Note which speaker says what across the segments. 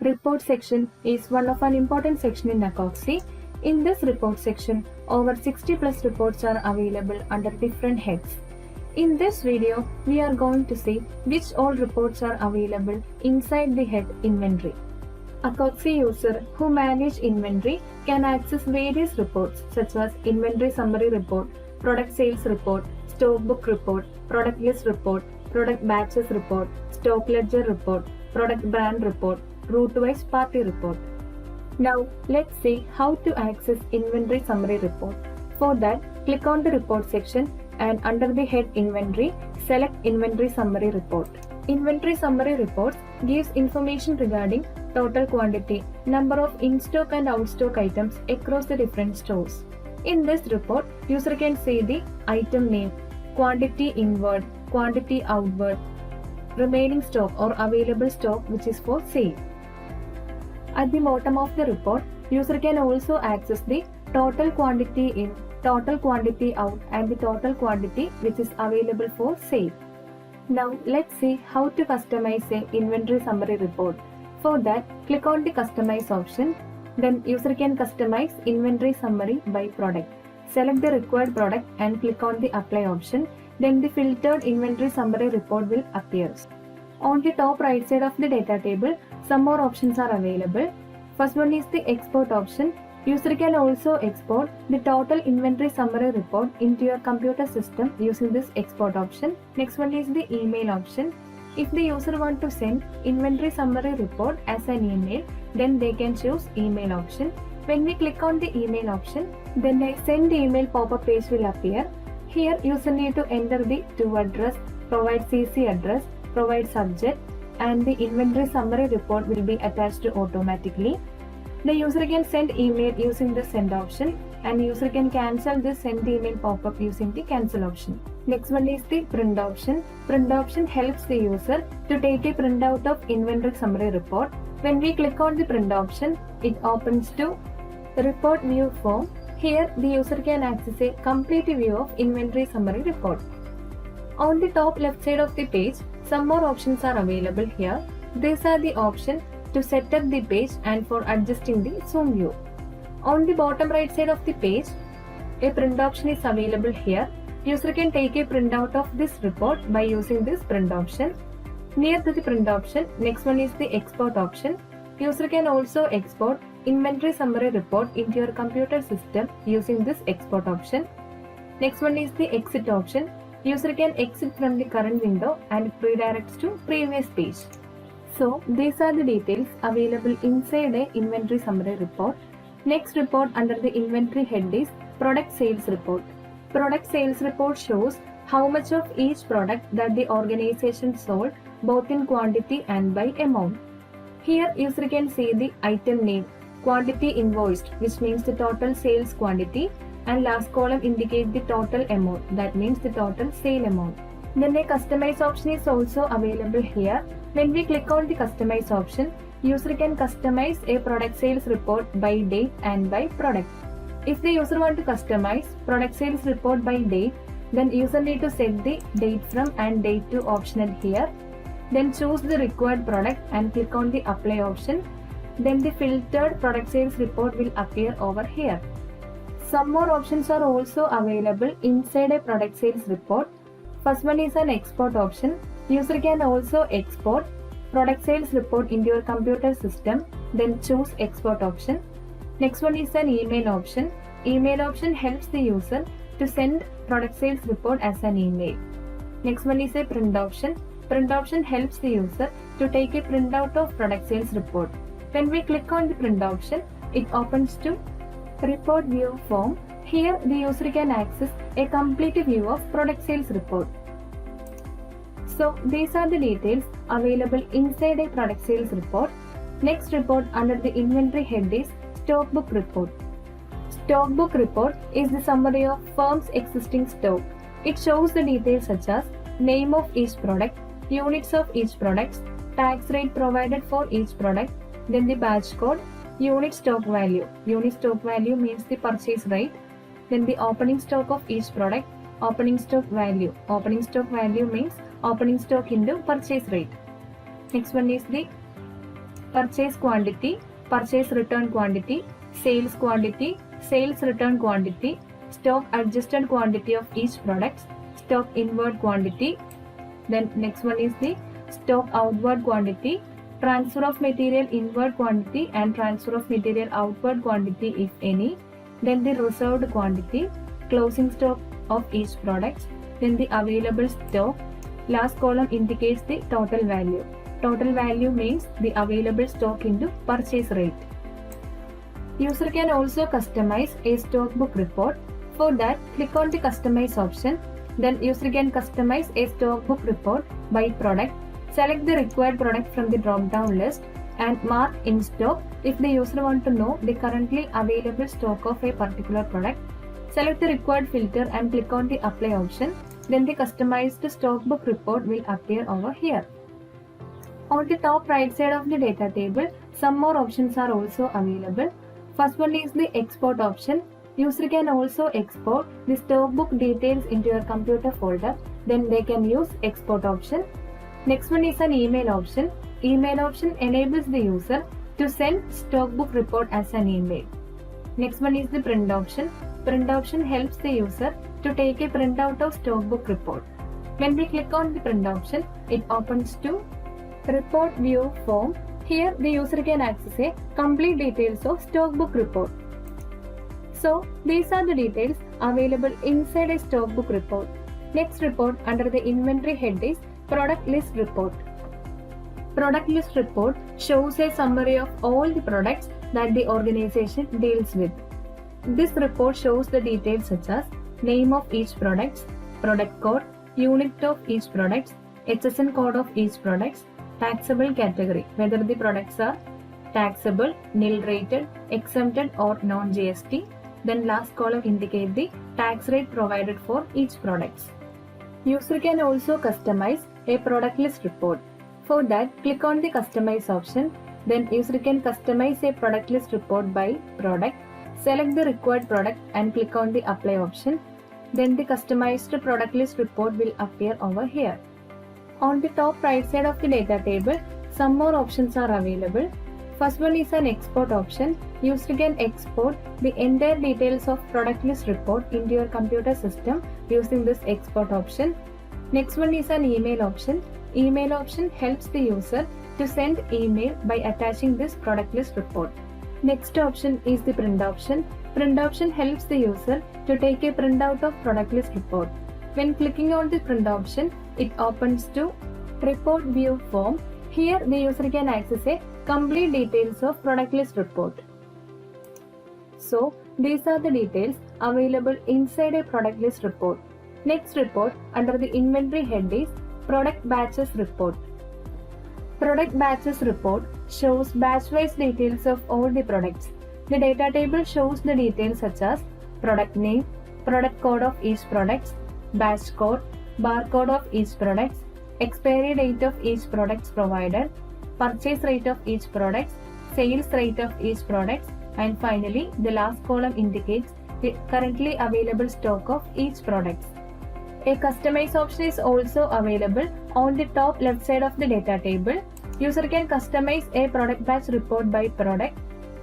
Speaker 1: Report section is one of an important section in ACOXY. In this report section, over 60 plus reports are available under different heads. In this video, we are going to see which all reports are available inside the head inventory. ACOXY user who manage inventory can access various reports such as inventory summary report, product sales report, stock book report, product list report, product batches report, stock ledger report, product brand report, route-wise party report. Now let's see how to access inventory summary report. For that, click on the report section and under the head inventory, select inventory summary report. Inventory summary reports gives information regarding total quantity, number of in-stock and out-stock items across the different stores. In this report, user can see the item name, quantity inward, quantity outward, remaining stock or available stock which is for sale. At the bottom of the report, user can also access the total quantity in, total quantity out and the total quantity which is available for sale. Now let's see how to customize a inventory summary report. For that, click on the customize option. Then user can customize inventory summary by product. Select the required product and click on the apply option. Then the filtered inventory summary report will appear. On the top right side of the data table, some more options are available. First one is the export option. User can also export the total inventory summary report into your computer system using this export option. Next one is the email option. If the user want to send inventory summary report as an email, then they can choose email option. When we click on the email option, then a send email pop-up page will appear. Here user need to enter the to address, provide CC address, provide subject, and the inventory summary report will be attached automatically. The user can send email using the send option and user can cancel this send email pop-up using the cancel option. Next one is the print option. Print option helps the user to take a printout of inventory summary report. When we click on the print option, it opens to report view form. Here the user can access a complete view of inventory summary report. On the top left side of the page, some more options are available here. These are the options to set up the page and for adjusting the zoom view. On the bottom right side of the page, a print option is available here. User can take a printout of this report by using this print option. Near to the print option, next one is the export option. User can also export inventory summary report into your computer system using this export option. Next one is the exit option. User can exit from the current window and redirects to previous page. So these are the details available inside a inventory summary report. Next report under the inventory head is product sales report. Product sales report shows how much of each product that the organization sold both in quantity and by amount. Here user can see the item name, quantity invoiced which means the total sales quantity, and last column indicate the total amount, that means the total sale amount. Then a customize option is also available here. When we click on the customize option, user can customize a product sales report by date and by product. If the user want to customize product sales report by date, then user need to set the date from and date to optional here. Then choose the required product and click on the apply option. Then the filtered product sales report will appear over here. Some more options are also available inside a product sales report. First one is an export option. User can also export product sales report into your computer system, then choose export option. Next one is an email option. Email option helps the user to send product sales report as an email. Next one is a print option. Print option helps the user to take a printout of product sales report. When we click on the print option, it opens to report view form. Here the user can access a complete view of product sales report. So these are the details available inside a product sales report. Next report under the inventory head is stock book report. Stock book report is the summary of firm's existing stock. It shows the details such as name of each product, units of each product, tax rate provided for each product, then the batch code, unit stock value. Unit stock value means the purchase rate. Then the opening stock of each product, opening stock value. Opening stock value means opening stock into purchase rate. Next one is the purchase quantity, purchase return quantity, sales quantity, sales return quantity, stock adjusted quantity of each product, stock inward quantity. Then next one is the stock outward quantity, transfer of material inward quantity and transfer of material outward quantity if any. Then the reserved quantity, closing stock of each product. Then the available stock. Last column indicates the total value. Total value means the available stock into purchase rate. User can also customize a stock book report. For that, click on the customize option. Then user can customize a stock book report by product. Select the required product from the drop down list and mark in stock if the user wants to know the currently available stock of a particular product. Select the required filter and click on the apply option. Then the customized stock book report will appear over here. On the top right side of the data table, some more options are also available. First one is the export option. User can also export the stock book details into your computer folder. Then they can use export option. Next one is an email option. Email option enables the user to send stock book report as an email. Next one is the print option. Print option helps the user to take a printout of stock book report. When we click on the print option, it opens to report view form. Here the user can access a complete details of stock book report. So these are the details available inside a stock book report. Next report under the inventory head is product list report. Product list report shows a summary of all the products that the organization deals with. This report shows the details such as name of each product, product code, unit of each product, HSN code of each product, taxable category, whether the products are taxable, nil rated, exempted or non-GST. Then last column indicate the tax rate provided for each product. User can also customize a product list report. For that, click on the customize option. Then user can customize a product list report by product. Select the required product and click on the apply option. Then the customized product list report will appear over here. On the top right side of the data table, some more options are available. First one is an export option. User can export the entire details of product list report into your computer system using this export option. Next one is an email option. Email option helps the user to send email by attaching this product list report. Next option is the print option. Print option helps the user to take a printout of product list report. When clicking on the print option, it opens to report view form. Here the user can access a complete details of product list report. So these are the details available inside a product list report. Next report under the inventory head is product batches report. Product batches report shows batch-wise details of all the products. The data table shows the details such as product name, product code of each product, batch code, barcode of each product, expiry date of each product provided, purchase rate of each product, sales rate of each product, and finally the last column indicates the currently available stock of each product. A customize option is also available on the top left side of the data table. User can customize a product batch report by product.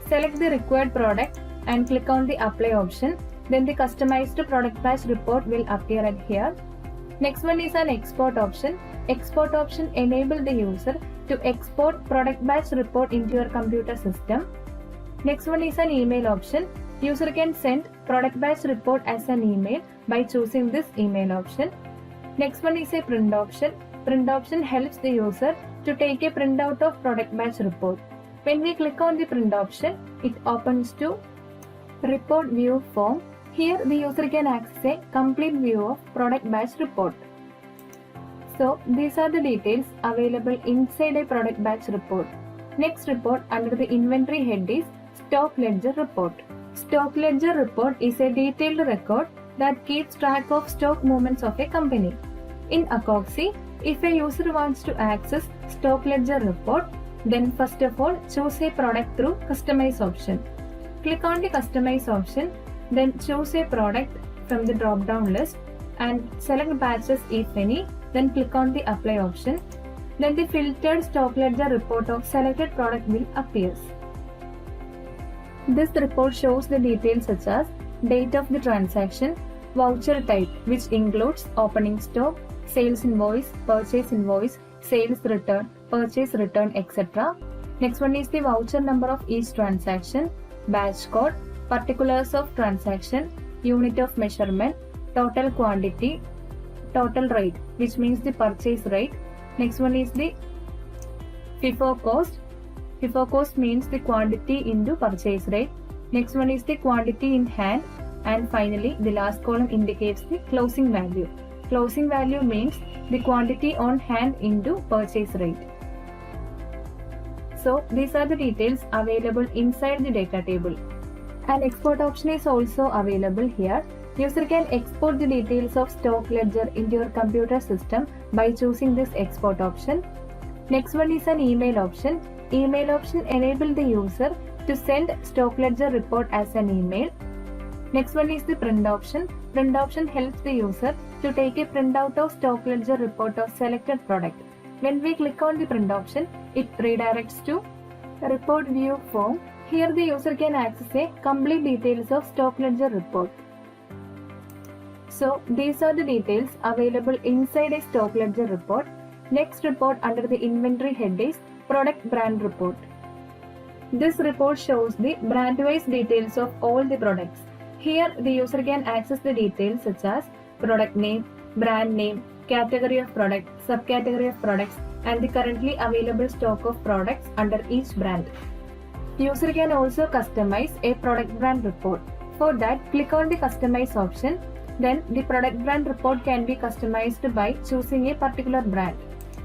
Speaker 1: Select the required product and click on the apply option. Then the customized product batch report will appear at here. Next one is an export option. Export option enable the user to export product batch report into your computer system. Next one is an email option. User can send product batch report as an email by choosing this email option. Next one is a print option. Print option helps the user to take a printout of product batch report. When we click on the print option, it opens to report view form. Here the user can access a complete view of product batch report. So these are the details available inside a product batch report. Next report under the inventory head is stock ledger report. Stock ledger report is a detailed record that keeps track of stock movements of a company. In Akoxy, if a user wants to access stock ledger report, then first of all choose a product through customize option. Click on the customize option, then choose a product from the drop down list. and select batches if any, then click on the apply option. Then the filtered stock ledger report of selected product will appear. This report shows the details such as date of the transaction, voucher type which includes opening stock, sales invoice, sales return, purchase return, etc. Next one is the voucher number of each transaction, batch code, particulars of transaction, unit of measurement, total quantity, total rate which means the purchase rate. Next one is the FIFO cost. FIFO cost means the quantity into purchase rate. Next one is the quantity in hand, and finally the last column indicates the closing value. Closing value means the quantity on hand into purchase rate. So these are the details available inside the data table. An export option is also available here. User can export the details of stock ledger into your computer system by choosing this export option. Next one is an email option. Email option enable the user to send stock ledger report as an email. Next one is the print option. Print option helps the user to take a printout of stock ledger report of selected product. When we click on the print option, it redirects to report view form. Here the user can access a complete details of stock ledger report. So these are the details available inside a stock ledger report. Next report under the inventory head is product brand report. This report shows the brand-wise details of all the products. Here the user can access the details such as product name, brand name, category of product, subcategory of products, and the currently available stock of products under each brand. User can also customize a product brand report. For that, click on the customize option. Then the product brand report can be customized by choosing a particular brand.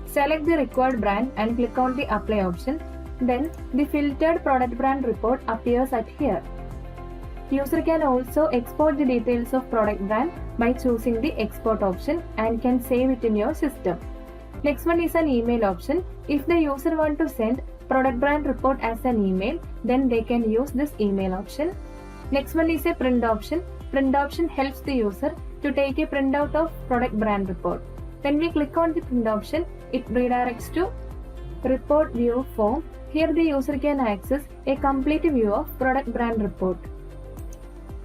Speaker 1: Select the required brand and click on the apply option. Then the filtered product brand report appears at here. User can also export the details of product brand by choosing the export option and can save it in your system. Next one is an email option. If the user want to send product brand report as an email, then they can use this email option. Next one is a print option. Print option helps the user to take a printout of product brand report. When we click on the print option, it redirects to report view form. Here the user can access a complete view of product brand report.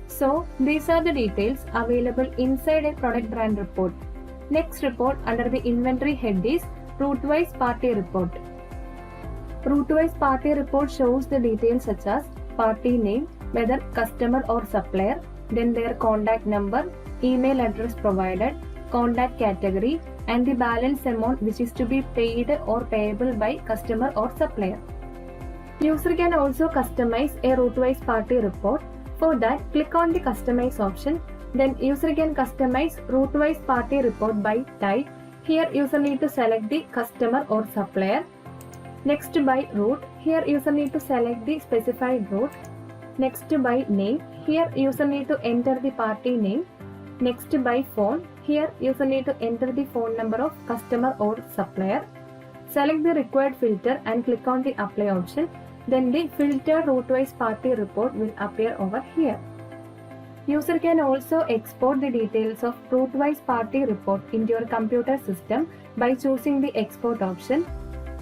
Speaker 1: So these are the details available inside a product brand report. Next report under the inventory head is route-wise party report. Route-wise party report shows the details such as party name, whether customer or supplier, then their contact number, email address provided, contact category, and the balance amount which is to be paid or payable by customer or supplier. User can also customize a route-wise party report. For that, click on the customize option. Then user can customize route-wise party report by type. Here user need to select the customer or supplier. Next by route. Here user need to select the specified route. Next by name. Here user need to enter the party name. Next by phone. Here user need to enter the phone number of customer or supplier. Select the required filter and click on the apply option. Then the filter route-wise party report will appear over here. User can also export the details of route-wise party report into your computer system by choosing the export option.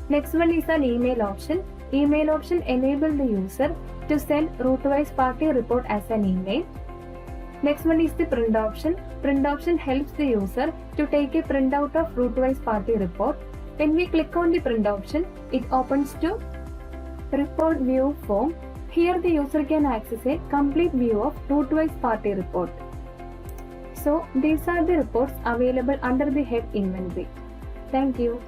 Speaker 1: Next one is an email option. Email option enables the user to send route-wise party report as an email. Next one is the print option. Print option helps the user to take a printout of route-wise party report. When we click on the print option, it opens to report view form. Here the user can access a complete view of route-wise party report. So these are the reports available under the head inventory. Thank you.